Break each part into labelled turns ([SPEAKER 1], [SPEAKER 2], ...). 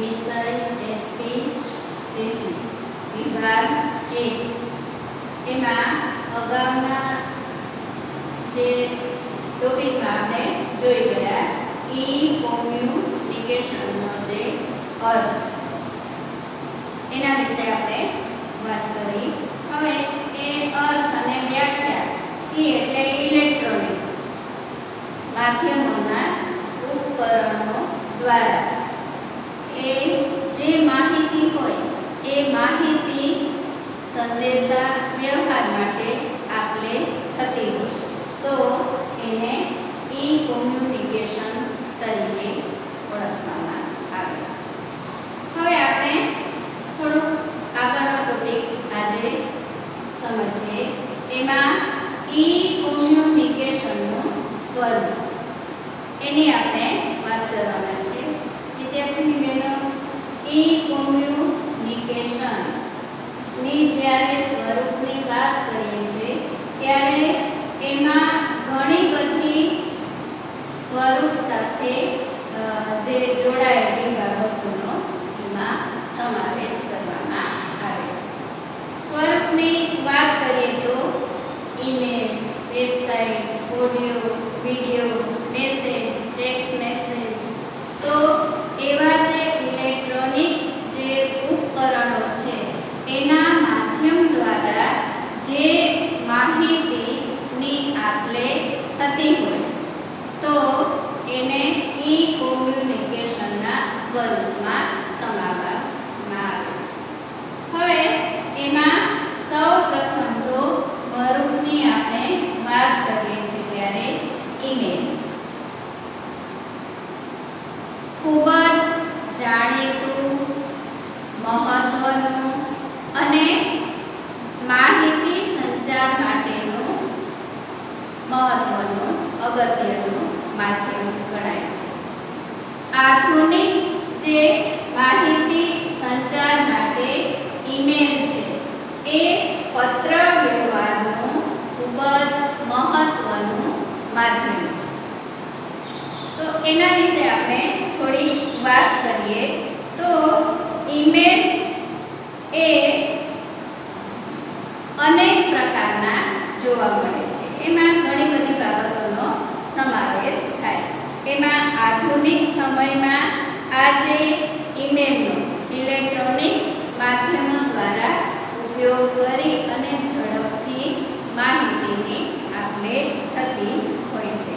[SPEAKER 1] વિષય SP CC વિભાગ 1 એમાં અગાઉના જે ટોપિકમાં આપણે જોઈ ગયા ઈ કોમ્યુનિકેશનનો જે અર્થ એના વિશે આપણે વાત કરી. હવે એ અર્થ અને વ્યાખ્યા એટલે ઇલેક્ટ્રોનિક માધ્યમોના ઉપકરણો દ્વારા એ જે માહિતી હોય એ માહિતી સંદેશા વ્યવહાર માટે આપલે થતી હોય તો એને ઈ કોમ્યુનિકેશન તરીકે ઓળખવામાં આવે છે. હવે આપણે થોડુંક આગળનો ટોપિક આજે સમજીએ. એમાં ઈ કોમ્યુનિકેશનનું સ્વરૂપ એની આપણે વાત કરવાના છે. વિદ્યાર્થી બહેનો, ઈ કોમ્યુનિકેશનની જ્યારે સ્વરૂપની વાત કરીએ છીએ ત્યારે એમાં ઘણી બધી સ્વરૂપ સાથે જે જોડાયેલી બાબતોનો એમાં સમાવેશ કરવામાં આવે છે. સ્વરૂપની વાત કરીએ તો email, website, audio, video, message, text message, તો એવા જે ઇલેક્ટ્રોનિક જે ઉપકરણો છે એના માધ્યમ દ્વારા જે માહિતીની આપલે થતી હોય તો એને ઈ કોમ્યુનિકેશનના સ્વરૂપમાં સમાવવામાં આવે છે. હવે એમાં સૌપ્રથમ તો સ્વરૂપની આપણે વાત કરીએ છીએ ત્યારે ઈમેલ ખૂબ જ જાણીતું, મહત્વનું અને માહિતી સંચાર માટેનું મહત્વનું અગત્યનું માધ્યમ ગણાય છે. આધુનિક જે માહિતી સંચાર માટે ઈમેલ છે એ પત્ર વ્યવહારનું ખૂબ જ મહત્વનું માધ્યમ છે. તો એના વિશે આપણે થોડી વાત કરીએ તો ઈમેલ એ અનેક પ્રકારના જોવા મળે છે. એમાં ઘણી બધી બાબતોનો સમાવેશ થાય. એમાં આધુનિક સમયમાં આ જે ઈમેલનો ઇલેક્ટ્રોનિક માધ્યમો દ્વારા ઉપયોગ કરી અને ઝડપથી માહિતીની આપલે થતી હોય છે.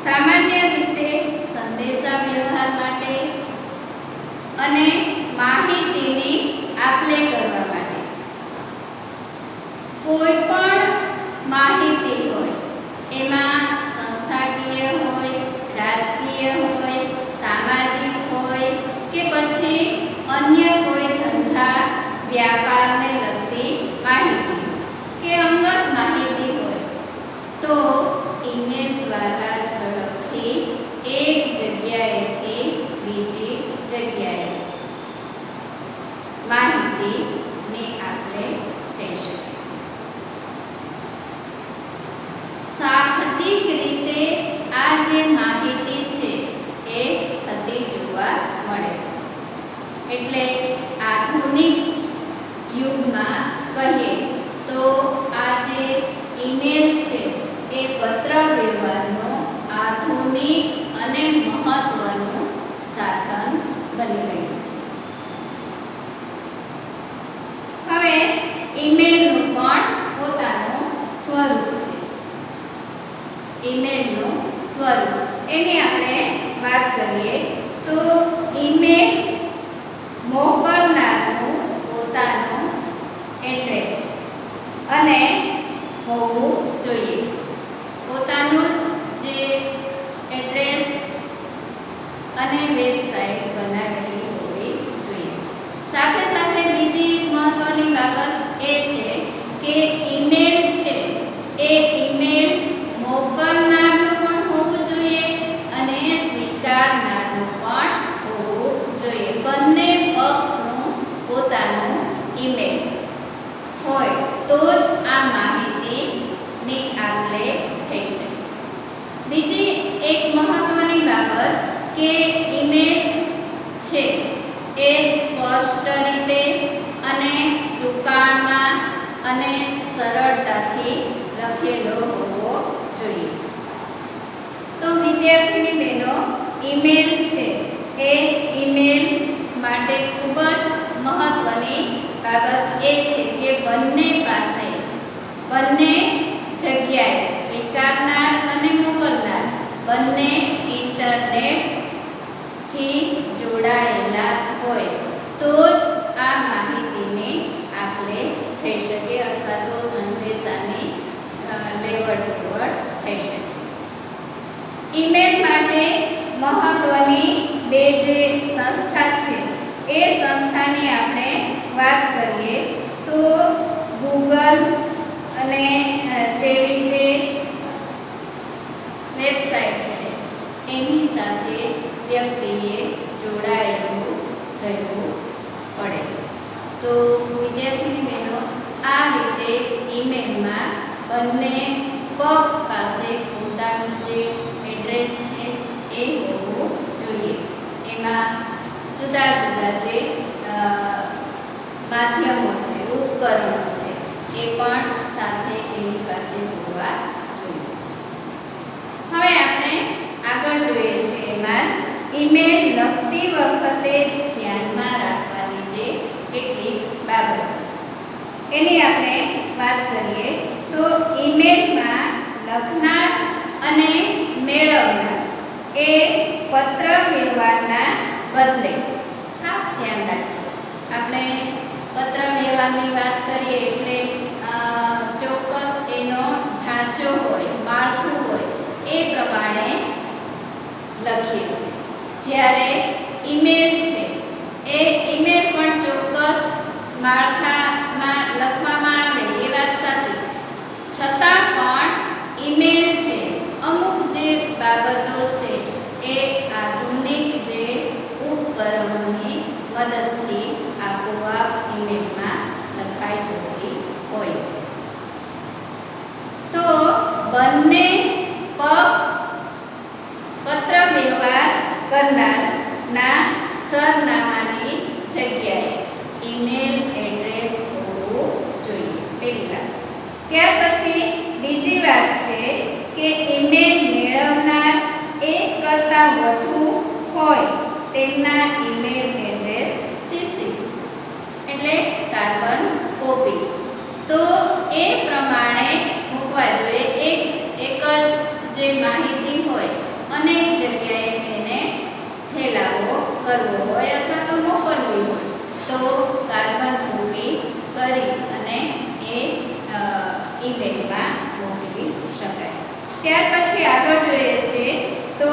[SPEAKER 1] સામાન્ય રીતે સંદેશા વ્યવહાર માટે અને માહિતીની આપલે કરવા માટે કોઈ પણ માહિતી હોય એમાં સંસ્થાકીય હોય, રાજકીય હોય, સામાજિક હોય કે પછી અન્ય કોઈ ધંધા વ્યાપારને લગતી માહિતી કે અંગત માહિતી હોય તો ઈમેલ દ્વારા ઝડપથી એક જગ્યાએથી બીજી જગ્યાએ માહિતીની આપલે થઈ શકે છે. સાહજિક રીતે આ જે માહિતી છે એ થતી જોવા મળે છે. એટલે આધુનિક યુગમાં કહીએ તો આ જે ઈમેલ છે એ પત્ર વ્યવહારનો આધુનિક અને મહત્વનું સાધન બની રહ્યું છે. હવે ઈમેલનું પણ પોતાનું સ્વરૂપ છે. ઈમેલનું સ્વરૂપ એની આપણે વાત કરીએ તો ઈમેલ મોકલનારનું પોતાનું એડ્રેસ અને હોવું જોઈએ. પોતાનું જે એડ્રેસ અને વેબસાઇટ બનાવેલી હોવી જોઈએ. સાથે સાથે બીજી મહત્વની બાબત એ છે કે ઈમેલ છે એ ઈમેલ મોકલનારનું પણ હોવું જોઈએ અને સ્વીકારનારનું પણ હોવું જોઈએ. બંને પક્ષનું પોતાનું ઈમેલ હોય તો જ આ માહિતીની આપલે થઈ શકે. બીજી એક મહત્વની બાબત કે ઈમેલ છે એ ટૂંકાણમાં અને સરળતાથી લખેલો હોવો જોઈએ. તો વિદ્યાર્થીની બહેનો, ઈમેલ છે એ ઈમેલ માટે ખૂબ જ મહત્વની બાબત એ છે કે બંને પાસે, બંને જગ્યાએ સ્વીકારનાર અને મોકલનાર બંને ઇન્ટરનેટથી જોડાયેલા હોય તો જ આ માહિતીની આપ-લે થઈ શકે અથવા તો સંદેશાની લેવડ દેવડ થઈ શકે. ઈમેલ માટે મહત્વની બે જે સંસ્થા છે એ સંસ્થાની આપણે વાત કરીએ તો ગૂગલ અને જેવી જે વેબસાઇટ છે એની સાથે વ્યક્તિએ જોડાયેલું રહેવું પડે છે. તો વિદ્યાર્થીની બહેનો, આ રીતે ઈમેલમાં બંને પક્ષ પાસે પોતાનું જે એડ્રેસ છે એ હોવું જોઈએ. એમાં જુદા જુદા જે માધ્યમો છે, ઉપકરણો છે એ પણ સાથે એની પાસે હોવા જોઈએ. હવે આપણે આગળ જોઈએ છે એમાં જ ઈમેલ લખતી વખતે ધ્યાનમાં રાખવાની જે કેટલીક બાબતો એની આપણે વાત કરીએ તો ઈમેલમાં લખનાર અને મેળવનાર એ પત્ર વ્યવહારના બદલે ખાસ ધ્યાન રાખજો. આપણે પત્ર વ્યવહારની વાત કરીએ એટલે ચોક્કસ એનો ઢાંચો હોય, માળખું હોય એ પ્રમાણે લખીએ છીએ. જ્યારે ઈમેલ છે એ ઈમેલ પણ ચોક્કસ માળખામાં લખવામાં આવે એ વાત સાચી, છતાં પણ ઈમેલ છે અમુક જે બાબતો છે એ આધુનિક જે ઉપકરણોની મદદથી આપોઆપ ઈમેલમાં લખાઈ જતી હોય. તો બંને પક્ષ પત્ર વ્યવહાર કરનારના સરનામાની જગ્યાએ ઈમેલ એડ્રેસ હોવું જોઈએ, પહેલી વાત. ત્યાર પછી બીજી વાત છે કે ઈમેલ મેળવનાર એક કરતાં વધુ હોય તેમના ઈમેલ એડ્રેસ સીસી એટલે કાર્બન કોપી તો એ પ્રમાણે મૂકવા જોઈએ. એક જ જે માહિતી હોય અનેક જગ્યાએ એને ફેલાવો કરવો હોય અથવા તો મોકલવી હોય તો કાર્બન કોપી કરી અને એ ઈમેલમાં મોકલી શકાય. ત્યાર પછી આગળ જોઈએ છે તો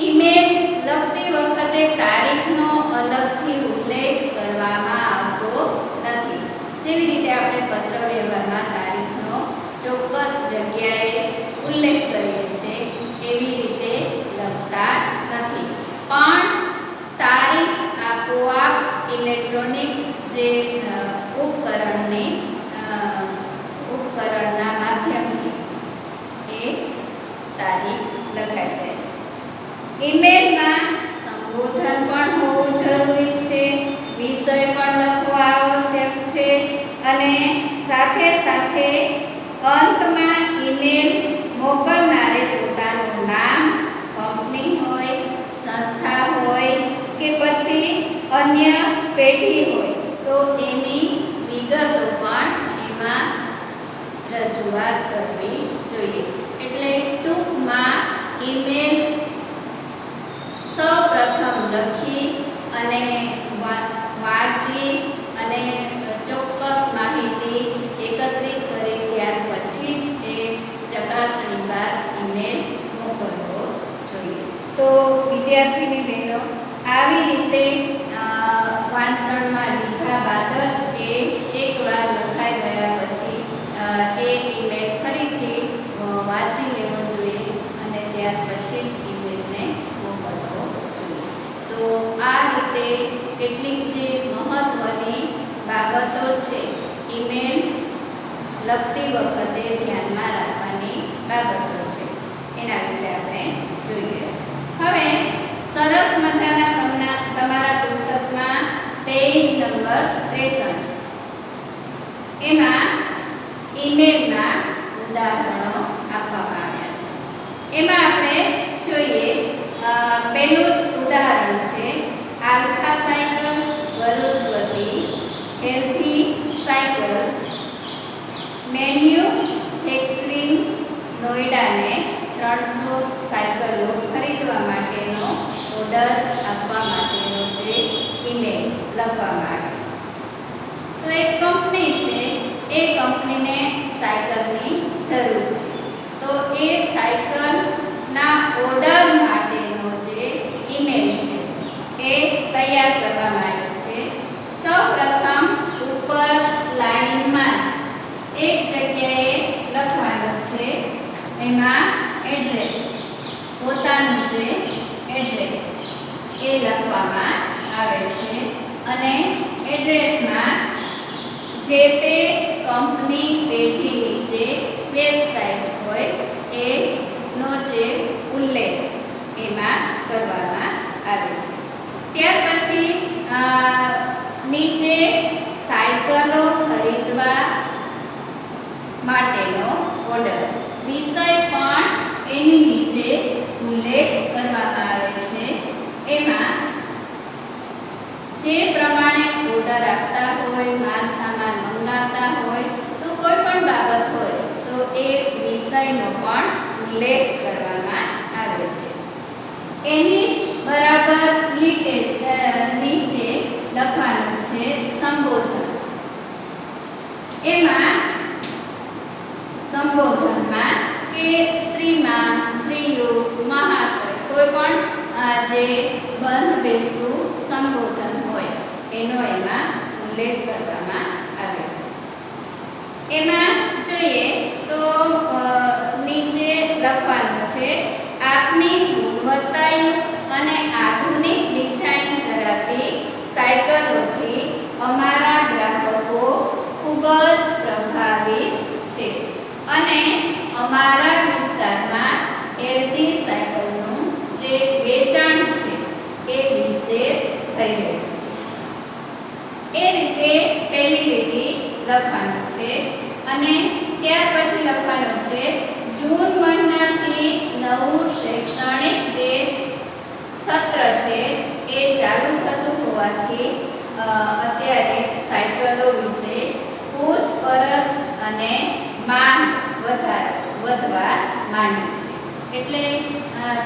[SPEAKER 1] ઈમેલ લખતી વખતે તારીખનો અલગથી ઉલ્લેખ કરવામાં આવતો નથી. જેવી રીતે આપણે પત્ર વ્યવહારમાં તારીખનો ચોક્કસ જગ્યાએ ઉલ્લેખ કરીએ છીએ એવી રીતે લખતા નથી. પણ તારીખ આપોઆપ ઇલેક્ટ્રોનિક જે ઉપકરણના માધ્યમથી એ તારીખ લખાઈ જાય છે. ઈમેલમાં સંબોધન પણ હોવું જરૂરી છે, વિષય પણ લખવો આવશ્યક છે અને સાથે સાથે અંતમાં ઈમેલ મોકલનારે પોતાનું નામ, કંપની હોય, સંસ્થા હોય કે પછી અન્ય પેઢી હોય તો એની વિગતો પણ એમાં રજૂઆત કરવી જોઈએ. એટલે ટૂંકમાં ઈમેલ સૌપ્રથમ લખી અને વાંચી અને ચોક્કસ માહિતી એકત્રિત કરી ત્યાર પછી જ એ ચકાસણી બાદ ઈમેલ મોકલવો જોઈએ. તો વિદ્યાર્થીની બહેનો, આવી રીતે વાંચનમાં લીધા બાદ જ એ એકવાર લખાઈ ગયા પછી એ ઈમેલ ફરીથી વાંચી લેવો જોઈએ અને ત્યાર પછી જ ઈમેલને મોકલવો જોઈએ. તો આ રીતે કેટલીક જે મહત્વની બાબતો છે ઈમેલ લખતી વખતે ધ્યાનમાં રાખવાની બાબતો છે એના વિશે આપણે જોઈએ. હવે સરસ મજાના તમારા પુસ્તકમાં પેજ નંબર 63 એમાં આપણે જોઈએ પહેલું જ ઉદાહરણ છે આલ્ફા સાયકલ્સ ભરૂચ વતી હેલ્થી સાયકલ્સ મેન્યુફેક્ચરિંગ નોઈડાને 300 સાયકલો ખરીદવા માટેનો ઓર્ડર આપવા માટેનો જે ઈમેલ લખવામાં આવે છે. તો એક કંપની છે, એ કંપનીને સાયકલની જરૂર છે. તો એ સાયકલના ઓર્ડર માટેનો જે ઈમેલ છે એ તૈયાર કરવામાં આવ્યો છે. સૌપ્રથમ ઉપર લાઈનમાં જ એક જગ્યાએ લખવાનું છે, એમાં એડ્રેસ, પોતાનું જે એડ્રેસ એ લખવામાં આવે છે અને એડ્રેસમાં જે તે કંપની પેઢીની જે વેબસાઇટ હોય એનો જે ઉલ્લેખ એમાં કરવામાં આવે છે. ત્યાર પછી નીચે સાયકલો ખરીદવા માટેનો ઓર્ડર વિષય પણ એની નીચે ઉલ્લેખ કરવામાં આવે છે. એમાં જે પ્રમાણે ઓર્ડર આપતા હોય, માલ સામાન મંગાવતા હોય, તો કોઈ પણ બાબત હોય તો એ વિષયનો પણ ઉલ્લેખ કરવામાં આવે છે. એની જ બરાબર નીચે લખવાનું છે સંબોધન. એમાં સંબોધનમાં કે શ્રીમાન, શ્રીયુત, મહાશય, કોઈ પણ જે બંધ બેસતું સંબોધન હોય એનો એમાં ઉલ્લેખ કરવામાં આવે છે. એમાં જોઈએ તો નીચે લખવાનું છે આપની ગુણવત્તાયુક્ત અને આધુનિક ડિઝાઇન ધરાવતી સાયકલોથી અમારા ગ્રાહકો ખૂબ જ પ્રભાવિત છે અને અમારા વિસ્તારમાં હેલ્ધી સાયકલનું જે વેચાણ છે એ વિશેષ થઈ રહ્યું છે. એ રીતે પહેલી લીટી લખવાનું છે અને ત્યાર પછી લખવાનું છે જૂન મહિનાથી નવું શૈક્ષણિક જે સત્ર છે એ ચાલુ થતું હોવાથી અત્યારે સાયકલો વિશે પૂછપરછ અને માંગ વધવા માંડી છે. એટલે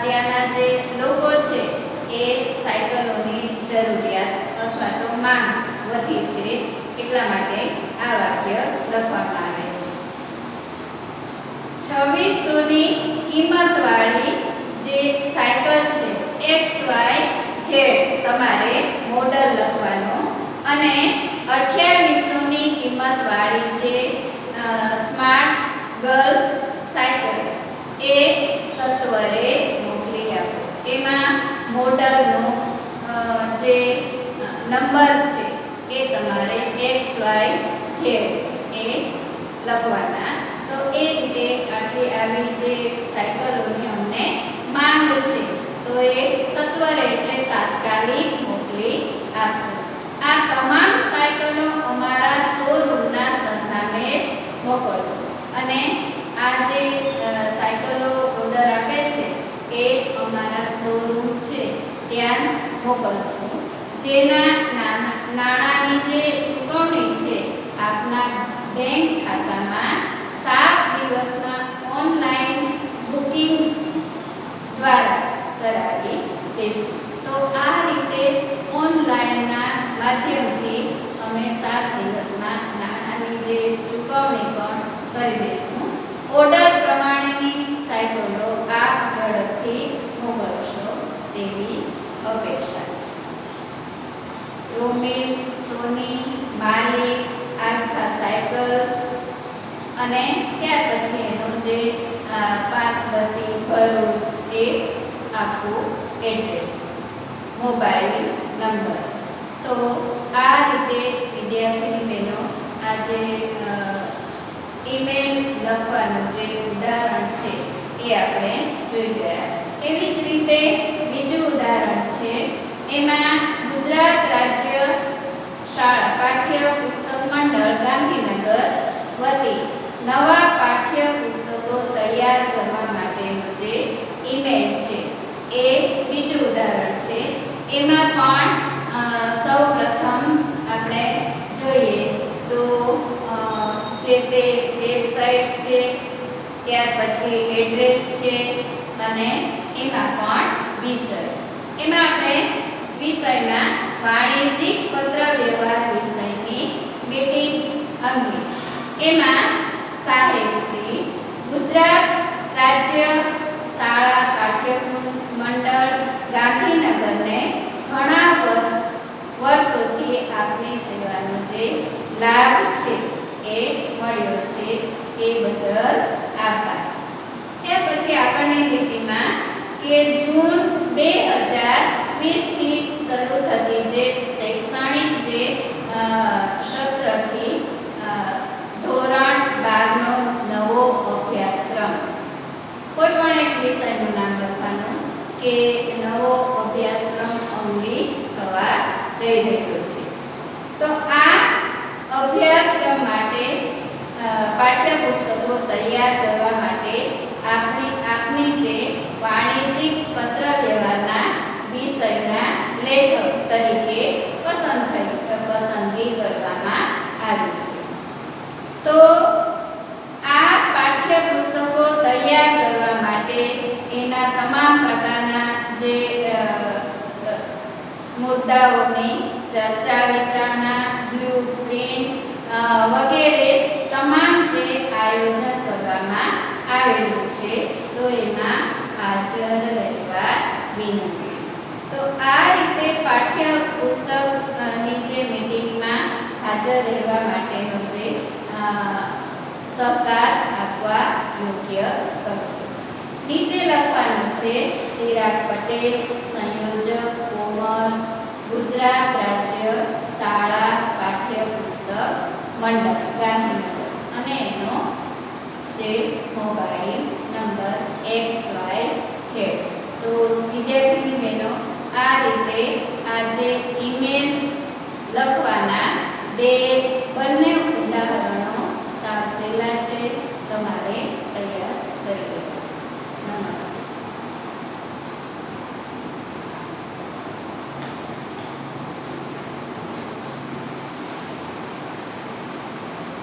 [SPEAKER 1] ત્યાંના જે લોકો છે એ સાયકલોની જરૂરિયાત અથવા તો માંગ વધી છે, એટલા માટે આ વાક્ય લખવામાં આવે છે. 2600ની કિંમતવાળી જે સાયકલ છે XYZ તમારે મોડલ લખવાનો અને 2800ની કિંમતવાળી જે સ્માર્ટ ગર્લ્સ સાયકલ એ સત્વરે મોકલી આપો. એમાં મોડલનો જે નંબર છે એ તમારે XYZ એ લખવાના. તો એ રીતે આટલી આવી જે સાયકલોની અમને માંગ છે તો એ સત્વરે એટલે તાત્કાલિક મોકલી આપશો. આ તમામ સાયકલો અમારા શોરૂમના સરનામે જ મોકલશો અને આ જે સાયકલો ઓર્ડર આપે છે એ અમારા શોરૂમ છે ત્યાં જ મોકલશો. જેના નાણાંની જે ચૂકવણી છે આપના બેંક ખાતામાં 7 દિવસમાં ઓનલાઈન બુકિંગ દ્વારા કરાવી દેશું. તો આ રીતે ઓનલાઈનના માધ્યમથી અમે 7 દિવસમાં નાણાંની જે ચૂકવણી પણ કરી દઈશું. ઓર્ડર પ્રમાણેની સાયકલો આપ ઝડપથી મોકલશો તેવી અપેક્ષા. રોમિલ, સોની, માલિક, આલ્ફા સાયકલ્સ અને ત્યાર પછી એનો જે 5 વતી ભરૂચ એ આખું એડ્રેસ, મોબાઈલ નંબર. તો આ રીતે વિદ્યાર્થી બહેનો આ જે ઈમેલ લખવાનું જે ઉદાહરણ છે એ આપણે જોઈ ગયા. એવી જ રીતે બીજું ઉદાહરણ છે, એમાં ગુજરાત રાજ્ય શાળા પાઠ્ય પુસ્તક મંડળ ગાંધીનગર વતી નવા પાઠ્ય પુસ્તકો તૈયાર કરવા માટેનો જે ત્યાર પછી એડ્રેસ છે અને એમાં પણ વિષય. એમાં આપણે વિષયમાં વાણિજ્યિક પત્રવ્યવહાર વિષયની મીટિંગ અંગે એમાં સાહેબશ્રી ગુજરાત રાજ્ય શાળા પાઠ્યક્રમ મંડળ ગાંધીનગરને ઘણા વર્ષોથી આપની સેવાનો જે લાભ છે એ મળ્યો છે એ બદલ આભાર. ત્યાર પછી આગળની લીટીમાં કે જૂન 2020 થી શરૂ થતી જે શૈક્ષણિક જે સત્રથી ધોરણ 12 નો નવો અભ્યાસક્રમ, કોઈ પણ એક વિષયનું નામ લખવાનું કે નવો અભ્યાસક્રમ અમલી થવા જઈ રહ્યો છે. તો આ અભ્યાસક્રમ માટે પાઠ્યપુસ્તકો તૈયાર કરવા માટે આપની જે વાણિજ્યિક પત્રવ્યવહારના વિષયના લેખક તરીકે પસંદગી કરવામાં આવી છે. તો આ પાઠ્યપુસ્તકો તૈયાર કરવા માટે એના તમામ પ્રકારના જે મુદ્દાઓની ચર્ચા વિચારણા, બ્લુપ્રિન્ટ વગેરે તમામ જે આયોજન કરવામાં આવેલું છે તો એમાં હાજર રહેવા વિનંતી. તો આ રીતે પાઠ્યપુસ્તકની જે મીટિંગમાં હાજર રહેવા માટેનો જે સહકાર આપવા યોગ્ય કરશો. નીચે લખવાનું છે ચિરાગ પટેલ, સંયોજક, કોમર્સ, ગુજરાત રાજ્ય શાળા પાઠ્યપુસ્તક મંડળ ગાંધીનગર, અને એનો જે મોબાઈલ નંબર 81